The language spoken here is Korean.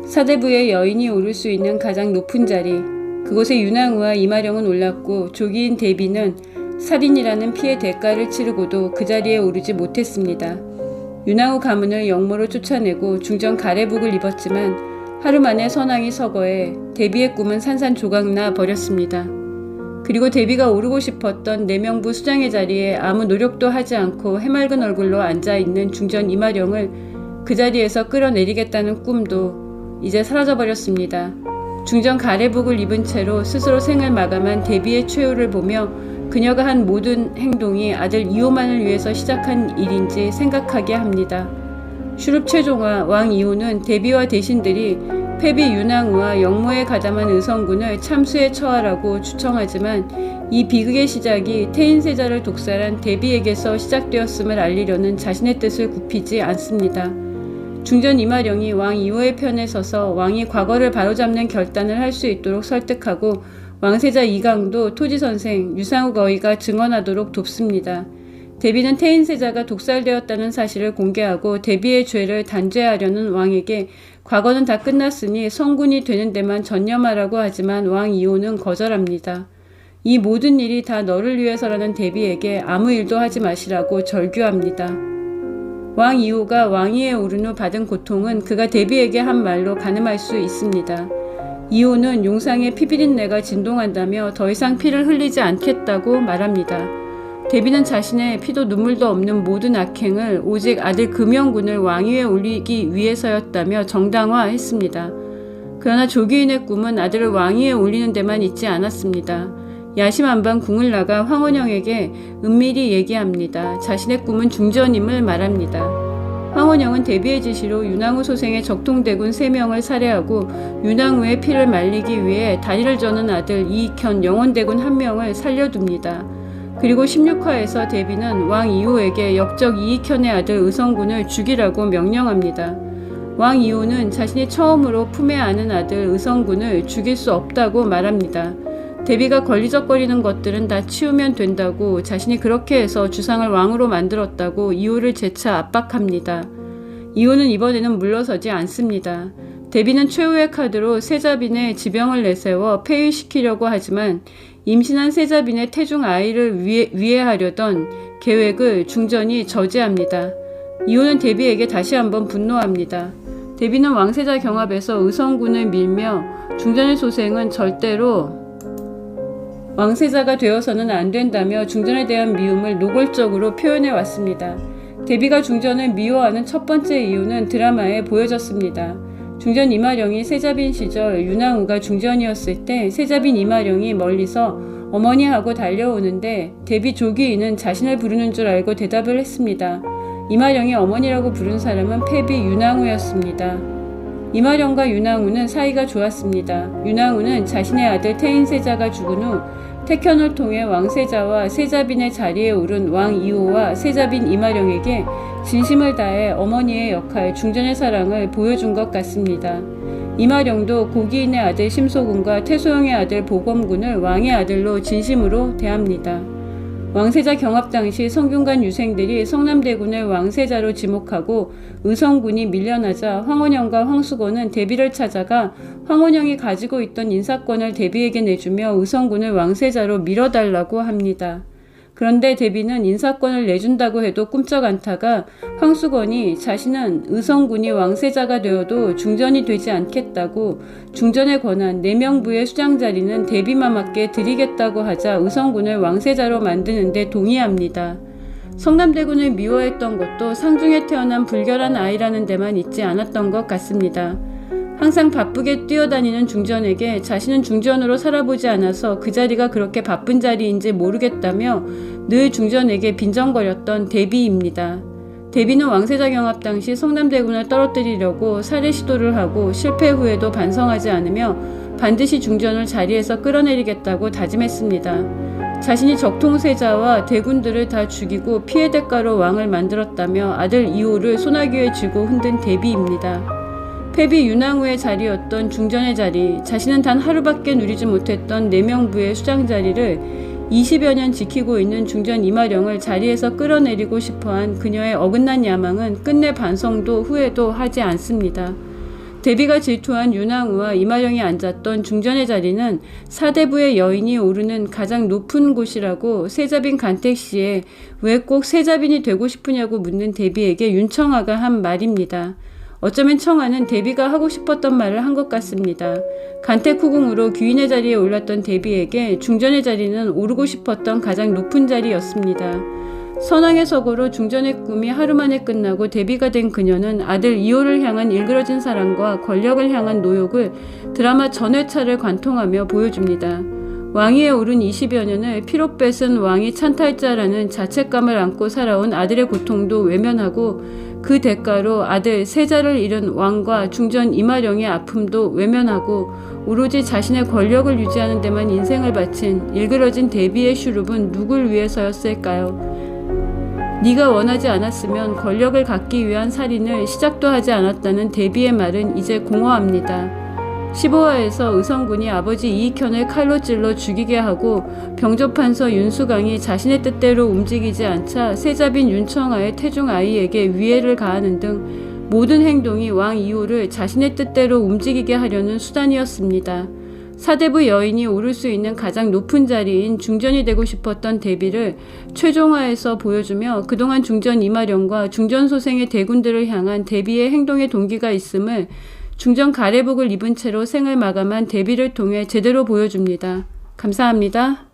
사대부의 여인이 오를 수 있는 가장 높은 자리, 그곳에 윤왕후와 이마령은 올랐고 조기인 대비는 살인이라는 피해 대가를 치르고도 그 자리에 오르지 못했습니다. 윤왕후 가문을 영모로 쫓아내고 중전 가래복을 입었지만 하루 만에 선왕이 서거해 대비의 꿈은 산산조각나 버렸습니다. 그리고 대비가 오르고 싶었던 내명부 수장의 자리에 아무 노력도 하지 않고 해맑은 얼굴로 앉아있는 중전 이마령을 그 자리에서 끌어내리겠다는 꿈도 이제 사라져버렸습니다. 중전 가래복을 입은 채로 스스로 생을 마감한 대비의 최후를 보며 그녀가 한 모든 행동이 아들 이호만을 위해서 시작한 일인지 생각하게 합니다. 슈룹 최종화 왕 이호는 대비와 대신들이 패비 윤왕후와 영모에 가담한 의성군을 참수에 처하라고 추청하지만 이 비극의 시작이 태인세자를 독살한 대비에게서 시작되었음을 알리려는 자신의 뜻을 굽히지 않습니다. 중전 이마령이 왕 이호의 편에 서서 왕이 과거를 바로잡는 결단을 할 수 있도록 설득하고 왕세자 이강도 토지선생 유상욱 어이가 증언하도록 돕습니다. 대비는 태인세자가 독살되었다는 사실을 공개하고 대비의 죄를 단죄하려는 왕에게 과거는 다 끝났으니 성군이 되는 데만 전념하라고 하지만 왕 이호는 거절합니다. 이 모든 일이 다 너를 위해서라는 대비에게 아무 일도 하지 마시라고 절규합니다. 왕 이호가 왕위에 오른 후 받은 고통은 그가 대비에게 한 말로 가늠할 수 있습니다. 이호는 용상의 피비린내가 진동한다며 더 이상 피를 흘리지 않겠다고 말합니다. 대비는 자신의 피도 눈물도 없는 모든 악행을 오직 아들 금영군을 왕위에 올리기 위해서였다며 정당화했습니다. 그러나 조기인의 꿈은 아들을 왕위에 올리는 데만 있지 않았습니다. 야심한 밤 궁을 나가 황원영에게 은밀히 얘기합니다. 자신의 꿈은 중전임을 말합니다. 황원영은 대비의 지시로 윤왕후 소생의 적통대군 3명을 살해하고 윤왕후의 피를 말리기 위해 다리를 저는 아들 이익현 영원대군 1명을 살려둡니다. 그리고 16화에서 대비는 왕 이호에게 역적 이익현의 아들 의성군을 죽이라고 명령합니다. 왕 이호는 자신이 처음으로 품에 안은 아들 의성군을 죽일 수 없다고 말합니다. 대비가 걸리적거리는 것들은 다 치우면 된다고 자신이 그렇게 해서 주상을 왕으로 만들었다고 이호를 재차 압박합니다. 이호는 이번에는 물러서지 않습니다. 대비는 최후의 카드로 세자빈의 지병을 내세워 폐위시키려고 하지만 임신한 세자빈의 태중 아이를 위해하려던 계획을 중전이 저지합니다. 이호는 대비에게 다시 한번 분노합니다. 대비는 왕세자 경합에서 의성군을 밀며 중전의 소생은 절대로 왕세자가 되어서는 안 된다며 중전에 대한 미움을 노골적으로 표현해 왔습니다. 대비가 중전을 미워하는 첫 번째 이유는 드라마에 보여졌습니다. 중전 이마령이 세자빈 시절 윤왕후가 중전이었을 때 세자빈 이마령이 멀리서 어머니하고 달려오는데 대비 조기인은 자신을 부르는 줄 알고 대답을 했습니다. 이마령이 어머니라고 부른 사람은 패비 윤왕후였습니다. 이마령과 윤왕후는 사이가 좋았습니다. 윤왕후는 자신의 아들 태인세자가 죽은 후 태현을 통해 왕세자와 세자빈의 자리에 오른 왕 이호와 세자빈 이마령에게 진심을 다해 어머니의 역할, 중전의 사랑을 보여준 것 같습니다. 이마령도 고기인의 아들 심소군과 태소영의 아들 보검군을 왕의 아들로 진심으로 대합니다. 왕세자 경합 당시 성균관 유생들이 성남대군을 왕세자로 지목하고 의성군이 밀려나자 황원영과 황수건은 대비를 찾아가 황원영이 가지고 있던 인사권을 대비에게 내주며 의성군을 왕세자로 밀어달라고 합니다. 그런데 대비는 인사권을 내준다고 해도 꿈쩍 않다가 황수건이 자신은 의성군이 왕세자가 되어도 중전이 되지 않겠다고 중전에 관한 내명부의 수장 자리는 대비마마께 드리겠다고 하자 의성군을 왕세자로 만드는 데 동의합니다. 성남대군을 미워했던 것도 상중에 태어난 불결한 아이라는 데만 있지 않았던 것 같습니다. 항상 바쁘게 뛰어다니는 중전에게 자신은 중전으로 살아보지 않아서 그 자리가 그렇게 바쁜 자리인지 모르겠다며 늘 중전에게 빈정거렸던 대비입니다. 대비는 왕세자 경합 당시 성남대군을 떨어뜨리려고 살해 시도를 하고 실패 후에도 반성하지 않으며 반드시 중전을 자리에서 끌어내리겠다고 다짐했습니다. 자신이 적통세자와 대군들을 다 죽이고 피해 대가로 왕을 만들었다며 아들 이호를 소나기에 쥐고 흔든 대비입니다. 패비 윤왕후의 자리였던 중전의 자리, 자신은 단 하루밖에 누리지 못했던 내명부의 수장 자리를 20여 년 지키고 있는 중전 이마령을 자리에서 끌어내리고 싶어한 그녀의 어긋난 야망은 끝내 반성도 후회도 하지 않습니다. 대비가 질투한 윤왕후와 이마령이 앉았던 중전의 자리는 사대부의 여인이 오르는 가장 높은 곳이라고 세자빈 간택씨에 왜 꼭 세자빈이 되고 싶으냐고 묻는 대비에게 윤청아가 한 말입니다. 어쩌면 청아는 대비가 하고 싶었던 말을 한 것 같습니다. 간택후궁으로 귀인의 자리에 올랐던 대비에게 중전의 자리는 오르고 싶었던 가장 높은 자리였습니다. 선왕의 서거로 중전의 꿈이 하루 만에 끝나고 대비가 된 그녀는 아들 이호를 향한 일그러진 사랑과 권력을 향한 노욕을 드라마 전회차를 관통하며 보여줍니다. 왕위에 오른 20여 년을 피로 뺏은 왕이 찬탈자라는 자책감을 안고 살아온 아들의 고통도 외면하고 그 대가로 아들 세자를 잃은 왕과 중전 이마령의 아픔도 외면하고 오로지 자신의 권력을 유지하는 데만 인생을 바친 일그러진 대비의 슈룹은 누굴 위해서였을까요? 네가 원하지 않았으면 권력을 갖기 위한 살인을 시작도 하지 않았다는 대비의 말은 이제 공허합니다. 15화에서 의성군이 아버지 이익현을 칼로 찔러 죽이게 하고 병조판서 윤수강이 자신의 뜻대로 움직이지 않자 세자빈 윤청아의 태중 아이에게 위해를 가하는 등 모든 행동이 왕 이호를 자신의 뜻대로 움직이게 하려는 수단이었습니다. 사대부 여인이 오를 수 있는 가장 높은 자리인 중전이 되고 싶었던 대비를 최종화에서 보여주며 그동안 중전 이마령과 중전 소생의 대군들을 향한 대비의 행동의 동기가 있음을 중전 가래복을 입은 채로 생을 마감한 대비를 통해 제대로 보여줍니다. 감사합니다.